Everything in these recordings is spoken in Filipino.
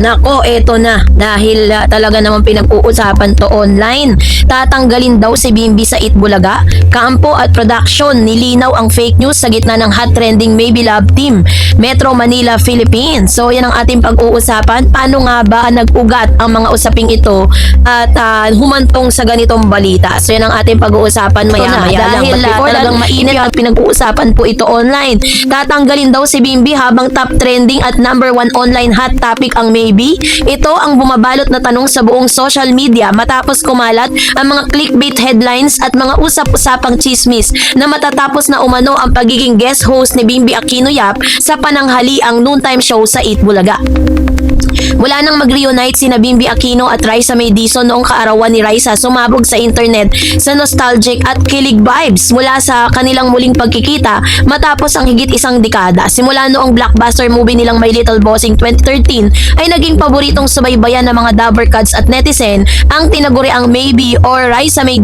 Nako, eto na. Dahil talaga naman pinag-uusapan to online. Tatanggalin daw si Bimbi sa Itbulaga. Kampo at production nilinaw ang fake news sa gitna ng hot trending Maybe Love Team, Metro Manila, Philippines. So yan ang ating pag-uusapan. Paano nga ba nag-ugat ang mga usaping ito at humantong sa ganitong balita? So yan ang ating pag-uusapan maya-maya lang. Dahil talagang mainit at pinag-uusapan po ito online. Tatanggalin daw si Bimbi habang top trending at number 1 online hot topic ang Maybe. Ito ang bumabalot na tanong sa buong social media matapos kumalat ang mga clickbait headlines at mga usap-usapang chismis na matatapos na umano ang pagiging guest host ni Bimbi Aquino Yap sa pananghaliang noontime show sa Itbulaga. Mula nang mag-reunite sina Bimbi Aquino at Raisa May Dizon noong kaarawan ni Raisa, sumabog sa internet sa nostalgic at kilig vibes mula sa kanilang muling pagkikita matapos ang higit isang dekada. Simula noong blockbuster movie nilang My Little Bossing 2013 ay naging paboritong subaybayan ng mga Dabbercads at netizen ang tinaguri ang Maybe or Raisa May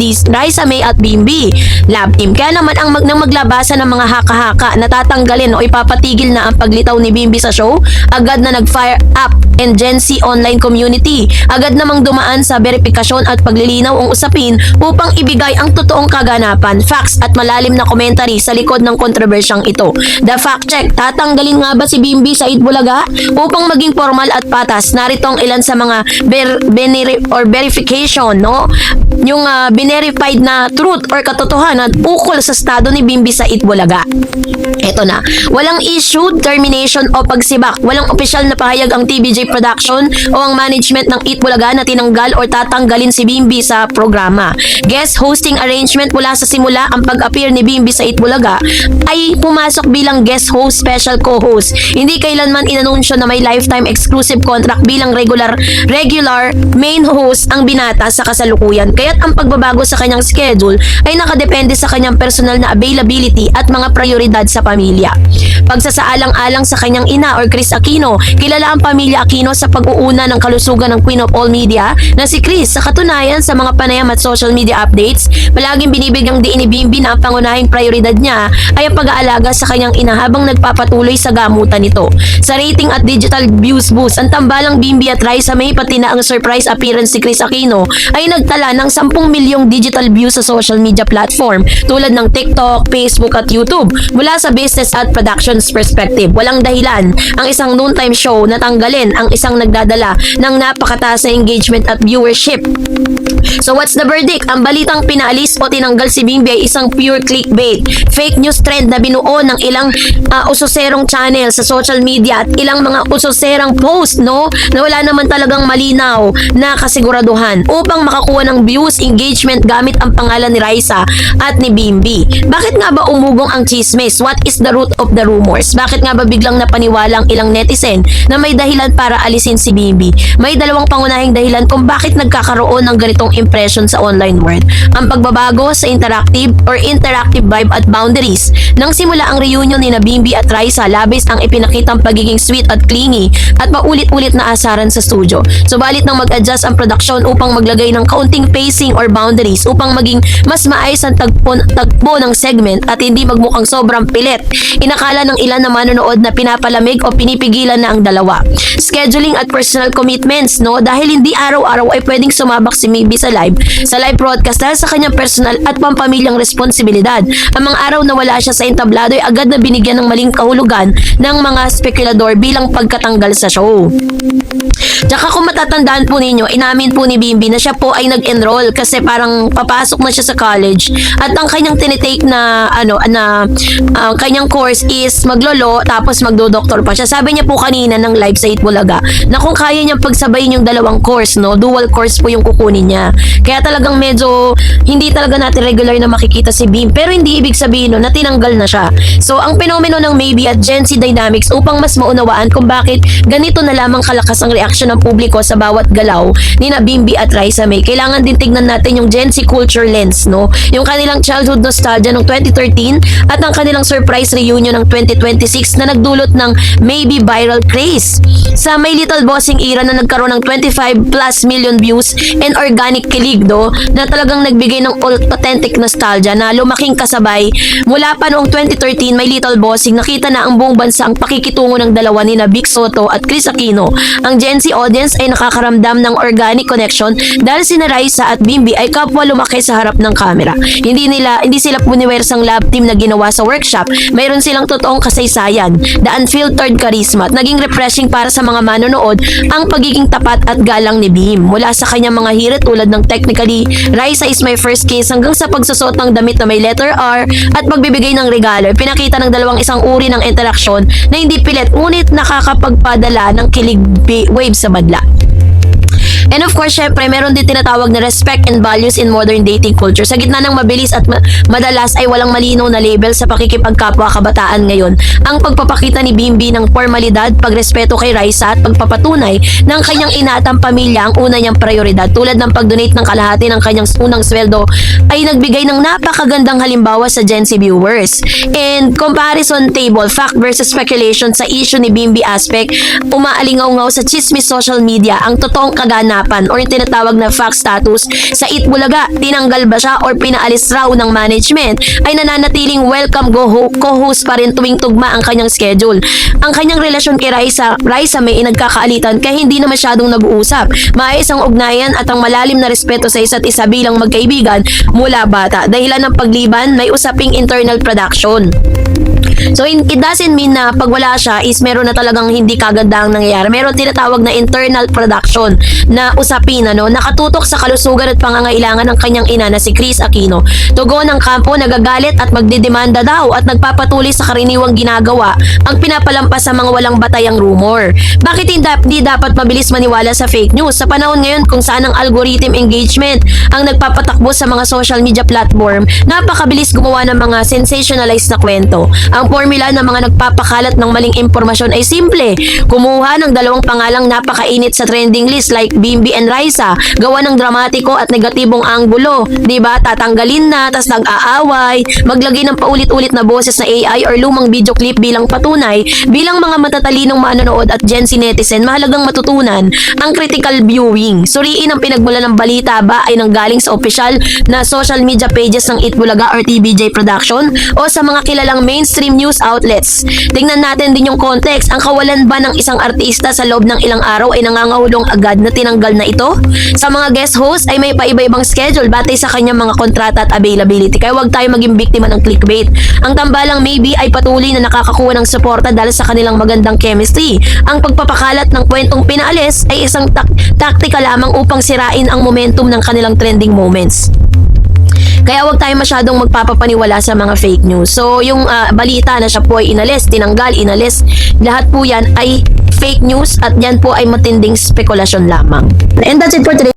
at Bimbi Love Team. Kaya naman ang maglabasan ng mga haka-haka na tatanggalin o ipapatigil na ang paglitaw ni Bimbi sa show, agad na nag-fire up and Gen Z online community. Agad namang dumaan sa verifikasyon at paglilinaw ang usapin upang ibigay ang totoong kaganapan, facts at malalim na commentary sa likod ng kontrobersyang ito. The fact check, tatanggalin nga ba si Bimbi sa Itbulaga? Upang maging formal at patas, narito ang ilan sa mga verification, no? Yung binerified na truth or katotohanan ukol sa estado ni Bimbi sa Itbulaga. Ito na, walang issued termination o pagsibak, walang opisyal na pahayag ang TVJ Production o ang management ng Itbulaga na tinanggal o tatanggalin si Bimbi sa programa. Guest hosting arrangement mula sa simula ang pag-appear ni Bimbi sa Itbulaga ay pumasok bilang guest host, special co-host. Hindi kailanman inanunsyo na may lifetime exclusive contract bilang regular main host ang binata sa kasalukuyan. Kaya't ang pagbabago sa kanyang schedule ay nakadepende sa kanyang personal na availability at mga prioridad sa pamilya. Pagsasaalang-alang sa kanyang ina or Chris Aquino, kilala ang pamilya Aquino sa pag-uuna ng kalusugan ng Queen of All Media na si Chris. Sa katunayan, sa mga panayam at social media updates, palaging binibigyang diin ni Bimbi na ang pangunahing prioridad niya ay ang pag-aalaga sa kanyang ina habang nagpapatuloy sa gamutan nito. Sa rating at digital views boost, ang tambalang Bimbi at Raisa May pati na ang surprise appearance si Chris Aquino ay nagtala ng 10 milyong digital views sa social media platform tulad ng TikTok, Facebook at YouTube. Mula sa business at productions perspective, walang dahilan ang isang noontime show na tanggalin ang isang nagdadala ng napakataas na engagement at viewership. So what's the verdict? Ang balitang pinaalis o tinanggal si Bimbi ay isang pure clickbait, fake news trend na binuo ng ilang usoserong channel sa social media at ilang mga usoserang post, no? Na wala naman talagang malinaw na kasiguraduhan upang makakuha ng views, engagement gamit ang pangalan ni Raisa at ni Bimbi. Bakit nga ba umugong ang chismis? What is the root of the rumors? Bakit nga ba biglang napaniwala ang ilang netizen na may dahilan para alisin si Bimbi? May dalawang pangunahing dahilan kung bakit nagkakaroon ng ganitong impression sa online world. Ang pagbabago sa interactive vibe at boundaries. Nang simula ang reunion ni Bimbi at Raisa, labis ang ipinakitang pagiging sweet at clingy at paulit-ulit na asaran sa studio. Subalit nang mag-adjust ang production upang maglagay ng kaunting pacing or boundaries upang maging mas maayos ang tagpo ng segment at hindi magmukhang sobrang pilit, inakala ng ilan na manonood na pinapalamig o pinipigilan na ang dalawa. Scheduling at personal commitments, no? Dahil hindi araw-araw ay pwedeng sumabak si Maybe sa live broadcast dahil sa kanyang personal at pampamilyang responsibilidad. Ang mga araw na wala siya sa entablado ay agad na binigyan ng maling kahulugan ng mga spekulador bilang pagkatanggal sa show. Tsaka kung matatandaan po ninyo, inamin po ni Bimbi na siya po ay nag-enroll kasi parang papasok na siya sa college at ang kanyang tinitake na kanyang course is maglolo tapos magdo-doktor pa siya. Sabi niya po kanina ng live sa Itbulaga na kung kaya niyang pagsabayin yung dalawang course, no, dual course po yung kukunin niya. Kaya talagang medyo hindi talaga natin regular na makikita si Bim, pero hindi ibig sabihin no, na tinanggal na siya. So ang penomeno ng Maybe at Gen Z dynamics upang mas maunawaan kung bakit ganito na lamang kalakas ang reaksyon ng publiko sa bawat galaw ni Bimbi at Raisa May, kailangan din tignan natin yung Gen Z culture lens, no? Yung kanilang childhood nostalgia ng 2013 at ang kanilang surprise reunion ng 2026 na nagdulot ng Maybe viral craze. Sa My Little Bossing era na nagkaroon ng 25+ million views and organic kilig, do, na talagang nagbigay ng authentic nostalgia na lumaking kasabay. Mula pa noong 2013, My Little Bossing, nakita na ang buong bansa ang pakikitungo ng dalawa ni Vic Soto at Chris Aquino. Ang Gen Z audience ay nakakaramdam ng organic connection dahil sina Raisa at Bimbi ay kapwa lumaki sa harap ng camera. Hindi sila puniwersang lab team na ginawa sa workshop. Mayroon silang totoong kasaysayan, the unfiltered charisma, at naging refreshing para sa mga manonood ang pagiging tapat at galang ni Bim. Mula sa kanyang mga hirit tulad ng Technically, Raisa is my first kiss hanggang sa pagsusot ng damit na may letter R at pagbibigay ng regalo, pinakita ng dalawang isang uri ng interaksyon na hindi pilit ngunit nakakapagpadala ng kilig wave sa badla. And of course, syempre, meron din tinatawag na respect and values in modern dating culture. Sa gitna ng mabilis at madalas ay walang malinaw na label sa pakikipagkapwa kabataan ngayon, ang pagpapakita ni Bimbi ng formalidad, pagrespeto kay Raisa at pagpapatunay ng kanyang ina at ang pamilya ang una niyang prioridad, tulad ng pag-donate ng kalahati ng kanyang unang sweldo ay nagbigay ng napakagandang halimbawa sa Gen Z viewers. And comparison table, fact versus speculation sa issue ni Bimbi aspect, umaalingaw-ngaw sa chismis social media ang totoong kaganapan or yung tinatawag na fact status sa Itbulaga. Tinanggal ba siya or pinaalis raw ng management, ay nananatiling welcome co-host pa rin tuwing tugma ang kanyang schedule. Ang kanyang relasyon kay Raisa may nagkakaalitan kaya hindi na masyadong nag-uusap. Maayos ang ugnayan at ang malalim na respeto sa isa't isa bilang magkaibigan mula bata. Dahilan ng pagliban, may usaping internal production. So it doesn't mean na pag wala siya is meron na talagang hindi kagandang nangyayari. Meron tinatawag na internal production na usapin nakatutok sa kalusugan at pangangailangan ng kanyang ina na si Chris Aquino. Tugon ng kampo, nagagalit at magdidemanda daw at nagpapatuloy sa karaniwang ginagawa ang pinapalampas sa mga walang batayang rumor. Bakit hindi dapat mabilis maniwala sa fake news? Sa panahon ngayon kung saan ang algorithm engagement ang nagpapatakbo sa mga social media platform, napakabilis gumawa ng mga sensationalized na kwento. Ang formula ng mga nagpapakalat ng maling impormasyon ay simple. Kumuha ng dalawang pangalang napakainit sa trending list like Bimbi and Raisa, gawa ng dramatiko at negatibong anggulo. Diba? Tatanggalin na, tas nag-aaway, maglagay ng paulit-ulit na boses na AI or lumang video clip bilang patunay. Bilang mga matatalinong manonood at Gen Z netizen, mahalagang matutunan ang critical viewing. Suriin ang pinagmula ng balita ba ay nanggaling sa opisyal na social media pages ng Itbulaga or TBJ Production o sa mga kilalang mainstream news outlets. Tingnan natin din yung context. Ang kawalan ba ng isang artista sa loob ng ilang araw ay nangangahulong agad na tinanggal na ito? Sa mga guest host ay may paiba-ibang schedule batay sa kanyang mga kontrata at availability. Kaya huwag tayo maging biktima ng clickbait. Ang tambalang maybe ay patuloy na nakakakuha ng suporta dahil sa kanilang magandang chemistry. Ang pagpapakalat ng kwentong pinaalis ay isang taktika lamang upang sirain ang momentum ng kanilang trending moments. Kaya huwag tayo masyadong magpapapaniwala sa mga fake news. So, yung balita na siya po ay inalis, tinanggal, inalis, lahat po yan ay fake news at yan po ay matinding spekulasyon lamang. And that's it for today.